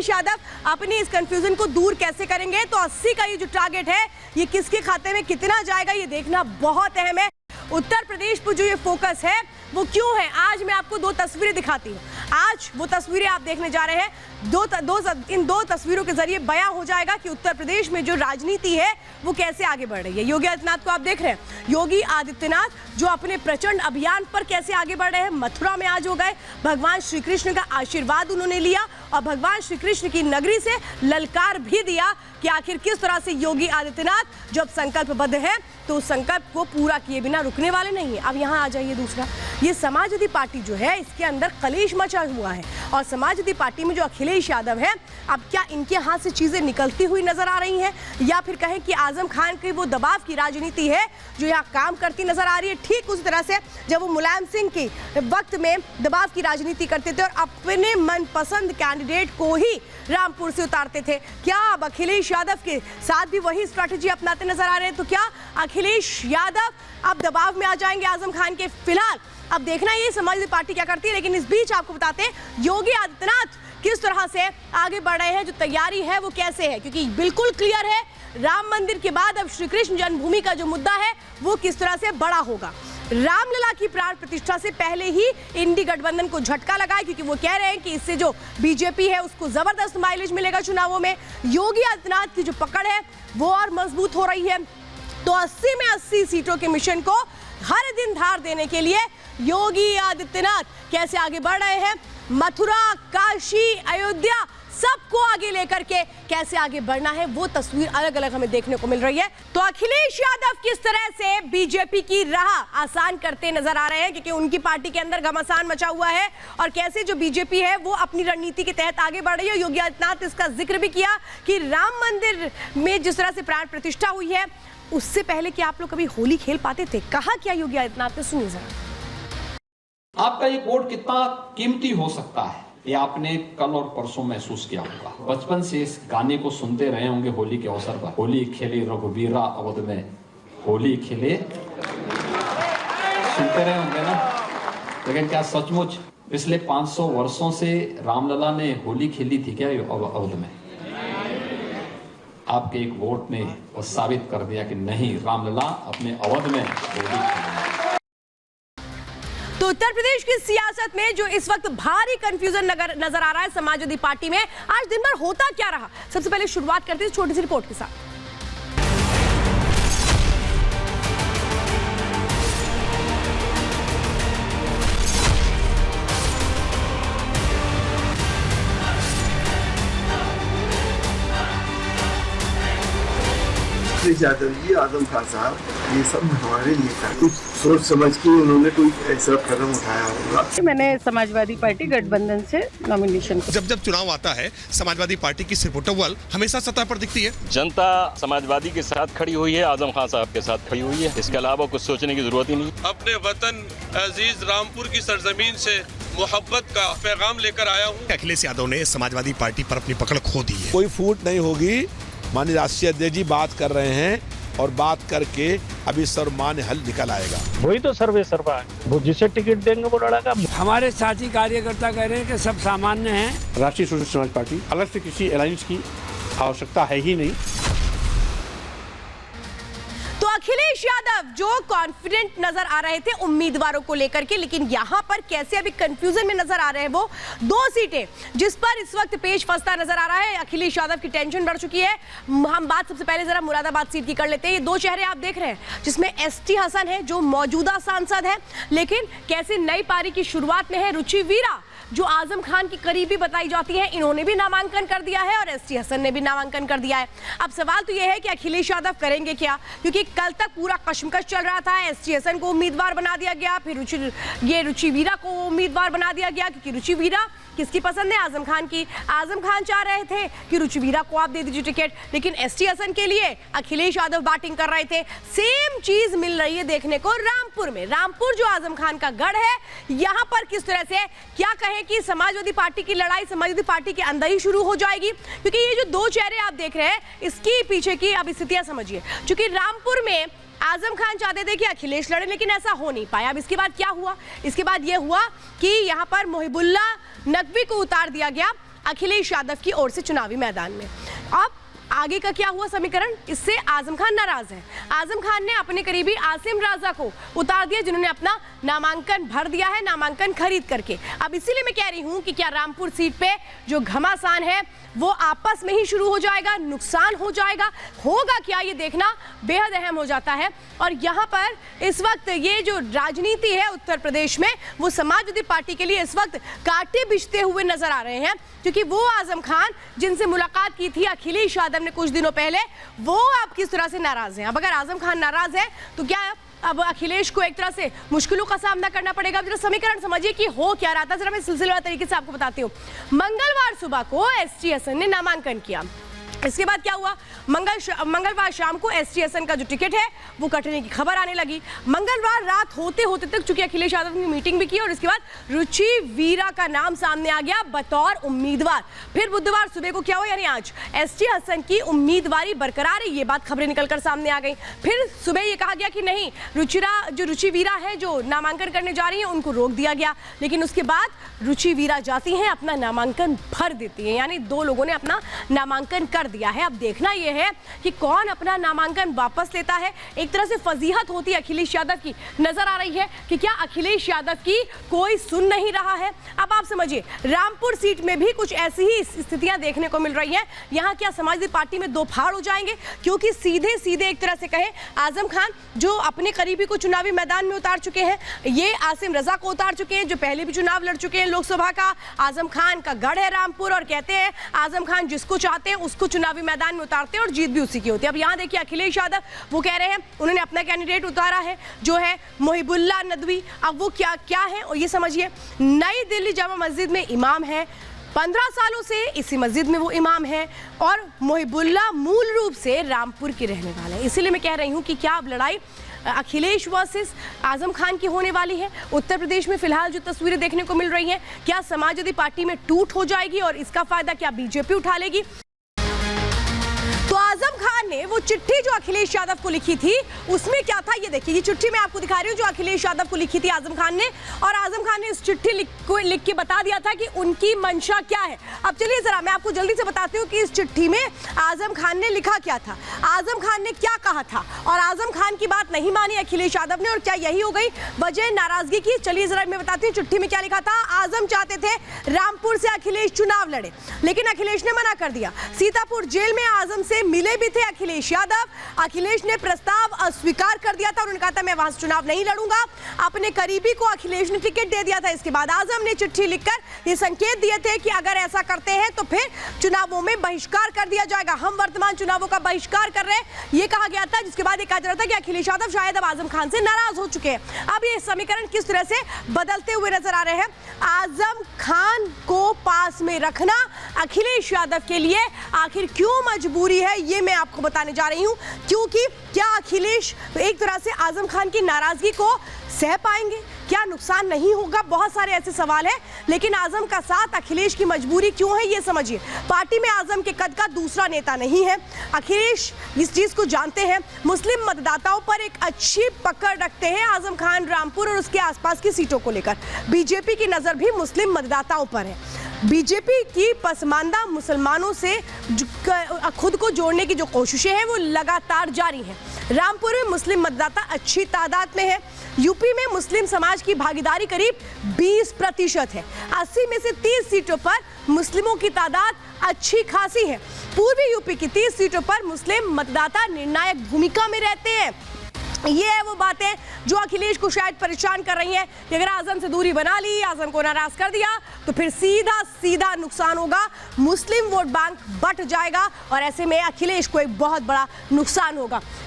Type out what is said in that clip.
अखिलेश यादव अपनी इस कंफ्यूजन को दूर कैसे करेंगे। तो 80 का ये जो टारगेट है ये किसके खाते में कितना जाएगा ये देखना बहुत अहम है। उत्तर प्रदेश पर जो ये फोकस है वो क्यों है, आज मैं आपको 2 तस्वीरें दिखाती हूँ। आज वो तस्वीरें आप देखने जा रहे हैं। इन दो तस्वीरों के जरिए बयां हो जाएगा कि उत्तर प्रदेश में जो राजनीति है वो कैसे आगे बढ़ रही है। योगी आदित्यनाथ को आप देख रहे हैं, योगी आदित्यनाथ जो अपने प्रचंड अभियान पर कैसे आगे बढ़ रहे हैं। मथुरा में आज हो गए, भगवान श्री कृष्ण का आशीर्वाद उन्होंने लिया और भगवान श्री कृष्ण की नगरी से ललकार भी दिया कि आखिर किस तरह से योगी आदित्यनाथ जब संकल्पबद्ध है तो उस संकल्प को पूरा किए बिना रुकने वाले नहीं है। अब यहाँ आ जाइए दूसरा, ये समाजवादी पार्टी जो है इसके अंदर कलेश मचा हुआ है और समाजवादी पार्टी में जो अखिलेश यादव है, अब क्या इनके हाथ से चीजें निकलती हुई नजर आ रही हैं या फिर कहें कि आजम खान की वो दबाव की राजनीति है जो यहाँ काम करती नजर आ रही है। ठीक उसी तरह से जब वो मुलायम सिंह के वक्त में दबाव की राजनीति करते थे और अपने मनपसंद कैंडिडेट को ही रामपुर से उतारते थे, क्या अब अखिलेश यादव के साथ भी वही स्ट्रैटेजी अपनाते नजर आ रहे हैं। तो क्या अखिलेश यादव अब दबाव में आ जाएंगे आजम खान के। फिलहाल अब देखना ये समाजवादी पार्टी क्या करती है, लेकिन इस बीच आपको बताते हैं योगी आदित्यनाथ किस तरह से आगे बढ़ रहे हैं, जो तैयारी है वो कैसे है, क्योंकि बिल्कुल क्लियर है राम मंदिर के बाद अब श्री कृष्ण जन्मभूमि का जो मुद्दा है वो किस तरह से बड़ा होगा। रामलला की प्राण प्रतिष्ठा से पहले ही इंडी गठबंधन को झटका लगा है, क्योंकि वो कह रहे हैं कि इससे जो बीजेपी है उसको जबरदस्त माइलेज मिलेगा चुनावों में। योगी आदित्यनाथ की जो पकड़ है वो और मजबूत हो रही है। तो 80 में 80 सीटों के मिशन को हर दिन धार देने के लिए योगी आदित्यनाथ कैसे आगे बढ़ रहे हैं, मथुरा, काशी, अयोध्या सबको आगे लेकर के कैसे आगे बढ़ना है वो तस्वीर अलग अलग हमें देखने को मिल रही है। तो अखिलेश यादव किस तरह से बीजेपी की राह आसान करते नजर आ रहे हैं, क्योंकि उनकी पार्टी के अंदर घमासान मचा हुआ है और कैसे जो बीजेपी है वो अपनी रणनीति के तहत आगे बढ़ रही है। योगी आदित्यनाथ इसका जिक्र भी किया कि राम मंदिर में जिस तरह से प्राण प्रतिष्ठा हुई है उससे पहले कि आप लोग कभी होली खेल पाते थे, कहा क्या योगी आदित्यनाथ ने, सुनिए जरा। आपका ये वोट कितना कीमती हो सकता है ये आपने कल और परसों महसूस किया होगा। बचपन से इस गाने को सुनते रहे होंगे होली के अवसर पर, होली खेले रघुवीरा अवध में, होली खेले, सुनते रहे होंगे ना। लेकिन क्या सचमुच पिछले 500 वर्षों से रामलला ने होली खेली थी क्या अवध में? आपके एक वोट ने वो साबित कर दिया कि नहीं, रामलला अपने अवध में होली खेली। तो उत्तर प्रदेश की सियासत में जो इस वक्त भारी कंफ्यूजन नजर आ रहा है समाजवादी पार्टी में, आज दिन भर होता क्या रहा, सबसे पहले शुरुआत करते हैं छोटी सी रिपोर्ट के साथ। यादव जी, आजम खान साहब, ये सब हमारे लिए था। कुछ सोच समझ के उन्होंने कोई ऐसा कदम उठाया होगा। मैंने समाजवादी पार्टी गठबंधन से नॉमिनेशन। जब चुनाव आता है समाजवादी पार्टी की सिर्फ अव्वल हमेशा सत्ता पर दिखती है। जनता समाजवादी के साथ खड़ी हुई है, आजम खान साहब के साथ खड़ी हुई है, इसके अलावा कुछ सोचने की जरूरत ही नहीं। अपने वतन अजीज रामपुर की सरजमीन से मोहब्बत का पैगाम लेकर आया हूँ। अखिलेश यादव ने समाजवादी पार्टी पर अपनी पकड़ खो दी है। कोई फूट नहीं होगी। माननीय राष्ट्रीय अध्यक्ष जी बात कर रहे हैं और बात करके अभी सर्वमान्य हल निकल आएगा। वही तो सर्वे सर्वा है, वो जिसे टिकट देंगे वो लड़ेगा। हमारे साथी कार्यकर्ता कह रहे हैं कि सब सामान्य हैं। राष्ट्रीय सोशलिस्ट समाज पार्टी अलग से किसी अलायंस की आवश्यकता है ही नहीं। तो अखिलेश यादव जो कॉन्फिडेंट नजर आ रहे थे उम्मीदवारों को लेकर के, लेकिन यहां पर कैसे अभी कंफ्यूजन में नजर आ रहे हैं। वो 2 सीटें जिस पर इस वक्त पेश फंसता नजर आ रहा है, अखिलेश यादव की टेंशन बढ़ चुकी है। हम बात सबसे पहले जरा मुरादाबाद सीट की कर लेते हैं। ये 2 चेहरे आप देख रहे हैं जिसमें एसटी हसन है जो मौजूदा सांसद है, लेकिन कैसे नई पारी की शुरुआत में है रुचि वीरा जो आजम खान की करीबी बताई जाती है, इन्होंने भी नामांकन कर दिया है और एसटी हसन ने भी नामांकन कर दिया है। अब सवाल तो यह है कि अखिलेश यादव करेंगे क्या, क्योंकि कल तक पूरा कशमकश चल रहा था। एसटी हसन को उम्मीदवार बना दिया गया, फिर रुचि वीरा को उम्मीदवार बना दिया गया, क्योंकि रुचि वीरा किसकी पसंद है, आजम खान की। आजम खान चाह रहे थे कि रुचि वीरा को आप दे दीजिए टिकट, लेकिन एसटी हसन के लिए अखिलेश यादव बैटिंग कर रहे थे। सेम चीज मिल रही है देखने को रामपुर में। रामपुर जो आजम खान का गढ़ है, यहां पर किस तरह से क्या कहे कि समाजवादी पार्टी की लड़ाई समाजवादी पार्टी के अंदर ही शुरू हो जाएगी, क्योंकि ये जो 2 चेहरे आप देख रहे हैं इसकी पीछे की अब स्थितियां समझिए। क्योंकि रामपुर में आजम खान चाहते थे कि अखिलेश लड़े, लेकिन ऐसा हो नहीं पाया। अब इसके बाद क्या हुआ, इसके बाद यह हुआ कि यहां पर मोहिबुल्लाह नकवी को उतार दिया गया अखिलेश यादव की ओर से चुनावी मैदान में। अब आगे का क्या हुआ समीकरण, इससे आजम खान नाराज है। आजम खान ने अपने करीबी आसिम राजा को उतार दिया, जिन्होंने अपना नामांकन भर दिया है, नामांकन खरीद करके। अब इसीलिए मैं कह रही हूं कि क्या रामपुर सीट पे जो घमासान है वो आपस में ही शुरू हो जाएगा, नुकसान हो जाएगा, होगा क्या ये देखना बेहद अहम हो जाता है। और यहाँ पर इस वक्त ये जो राजनीति है उत्तर प्रदेश में, वो समाजवादी पार्टी के लिए इस वक्त कांटे बिछते हुए नजर आ रहे हैं, क्योंकि वो आजम खान जिनसे मुलाकात की थी अखिलेश यादव ने कुछ दिनों पहले, वो अब किस तरह से नाराज हैं। अब अगर आजम खान नाराज है तो क्या अब अखिलेश को एक तरह से मुश्किलों का सामना करना पड़ेगा। जरा समीकरण समझिए कि हो क्या रहा था, जरा मैं सिलसिलेवार तरीके से आपको बताती हूँ। मंगलवार सुबह को एसटी हसन ने नामांकन किया। इसके बाद क्या हुआ, मंगलवार शाम को एसटी हसन का जो टिकट है वो कटने की खबर आने लगी। मंगलवार रात होते होते तक चूंकि अखिलेश यादव ने मीटिंग भी की और इसके बाद रुचि वीरा का नाम सामने आ गया बतौर उम्मीदवार। फिर बुधवार सुबह को क्या हुआ, यानी आज एसटी हसन की उम्मीदवारी बरकरार है, ये बात खबरें निकलकर सामने आ गई। फिर सुबह ये कहा गया कि नहीं, रुचि वीरा है जो नामांकन करने जा रही है उनको रोक दिया गया। लेकिन उसके बाद रुचि वीरा जाती हैं, अपना नामांकन भर देती है, यानी दो लोगों ने अपना नामांकन कर दिया है। अब देखना यह है कि कौन अपना नामांकन वापस लेता है। एक तरह से फजीहत होती है अखिलेश यादव की, नजर आ रही है कि क्या अखिलेश यादव की कोई सुन नहीं रहा है। अब आप समझिए, रामपुर सीट में भी कुछ ऐसी ही स्थितियां देखने को मिल रही हैं। यहां क्या समाजवादी पार्टी में दो फाड़ हो जाएंगे, क्योंकि सीधे सीधे एक तरह से कहें आजम खान जो अपने करीबी को चुनावी मैदान में उतार चुके हैं, ये आसिम रजा को उतार चुके हैं जो पहले भी चुनाव लड़ चुके हैं लोकसभा का। आजम खान का गढ़ है रामपुर और कहते हैं आजम खान जिसको चाहते हैं उसको चुनावी मैदान में उतारते हैं और जीत भी उसी की होती है। अब यहाँ देखिए अखिलेश यादव वो कह रहे हैं, उन्होंने अपना कैंडिडेट उतारा है जो है मोहिबुल्ला नदवी। अब वो क्या है और ये समझिए, नई दिल्ली जामा मस्जिद में इमाम है, 15 सालों से इसी मस्जिद में वो इमाम है और मोहिबुल्ला मूल रूप से रामपुर के रहने वाले हैं। इसीलिए मैं कह रही हूँ कि क्या अब लड़ाई अखिलेश वर्सेस आजम खान की होने वाली है। उत्तर प्रदेश में फिलहाल जो तस्वीरें देखने को मिल रही हैं, क्या समाजवादी पार्टी में टूट हो जाएगी और इसका फायदा क्या बीजेपी उठा लेगी। तो आजम खान ने वो चिट्ठी जो अखिलेश यादव को लिखी थी उसमें क्या था, ये देखिए, ये चिट्ठी मैं आपको दिखा रही हूँ जो अखिलेश यादव को लिखी थी आजम खान ने। और आजम खान ने इस चिट्ठी लिख के बता दिया था कि उनकी मंशा क्या है। अब चलिए जरा मैं आपको जल्दी से बताती हूँ कि इस चिट्ठी में आजम खान ने लिखा क्या था, आजम खान ने क्या कहा था। और आजम खान की बात नहीं मानी अखिलेश यादव ने और क्या यही हो गई वजह नाराजगी की। चलिए जरा मैं बताती हूँ चिट्ठी में क्या लिखा था। आजम चाहते थे रामपुर से अखिलेश चुनाव लड़े, लेकिन अखिलेश ने मना कर दिया। सीतापुर जेल में आजम से मिले भी थे अखिलेश यादव, अखिलेश ने प्रस्ताव अस्वीकार कर दिया था। उन्होंने कहा था मैं वहां से चुनाव नहीं लड़ूंगा। अपने करीबी को अखिलेश ने टिकट दे दिया था। इसके बाद आजम ने चिट्ठी लिखकर ये संकेत दिए थे कि अगर ऐसा करते हैं तो फिर चुनावों में बहिष्कार कर दिया जाएगा, हम वर्तमान चुनावों का बहिष्कार कर रहे हैं, ये कहा गया था। जिसके बाद ये कहा जा रहा था कि अखिलेश यादव शायद अब आजम खान से नाराज हो चुके हैं। अब ये समीकरण किस तरह से बदलते हुए नजर आ रहे हैं। आजम खान को पास में रखना अखिलेश यादव के लिए आखिर क्यों मजबूरी है, ये मैं आपको बताने जा रही हूं। क्योंकि क्या अखिलेश एक तरह से आजम खान की नाराजगी को सह पाएंगे, क्या नुकसान नहीं होगा, बहुत सारे ऐसे सवाल हैं। लेकिन आजम का साथ अखिलेश की मजबूरी क्यों है ये समझिए। पार्टी में आजम के कद का दूसरा नेता नहीं है। अखिलेश इस चीज को जानते हैं। मुस्लिम मतदाताओं पर एक अच्छी पकड़ रखते हैं आजम खान रामपुर और उसके आसपास की सीटों को लेकर। बीजेपी की नजर भी मुस्लिम मतदाताओं पर है। बीजेपी की पसमानदा मुसलमानों से खुद को जोड़ने की जो कोशिशें हैं वो लगातार जारी हैं। रामपुर में मुस्लिम मतदाता अच्छी तादाद में है। यूपी में मुस्लिम समाज की भागीदारी करीब 20% है। 80 में से 30 सीटों पर मुस्लिमों की तादाद अच्छी खासी है। पूर्वी यूपी की 30 सीटों पर मुस्लिम मतदाता निर्णायक भूमिका में रहते हैं। ये है वो बातें जो अखिलेश को शायद परेशान कर रही हैं कि अगर आजम से दूरी बना ली, आजम को नाराज कर दिया तो फिर सीधा नुकसान होगा, मुस्लिम वोट बैंक बट जाएगा और ऐसे में अखिलेश को एक बहुत बड़ा नुकसान होगा।